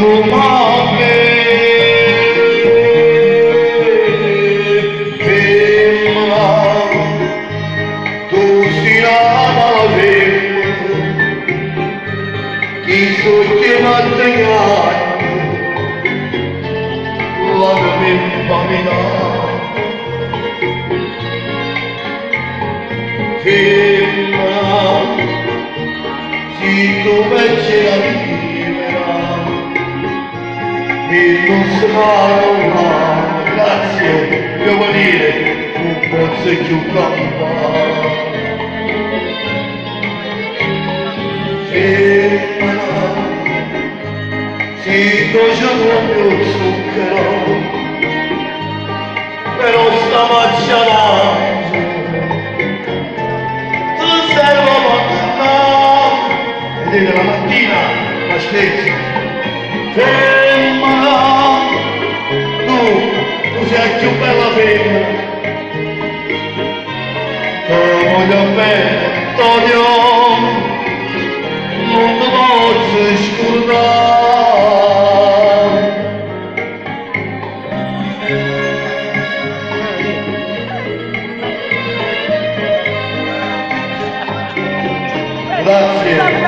inumane, femmina, tu sia male, chi so che materiale, la mia famiglia, femmina, si tu invece la vivera, mi non sarà, grazie, devo dire, non posso più campare. Femmina, si tu già non più zucchero, però stamattina tu servo vedete la mattina la stessa femmina, tu sei più bella femmina, ti voglio bene, Tonio, non ti posso scordare. Grazie.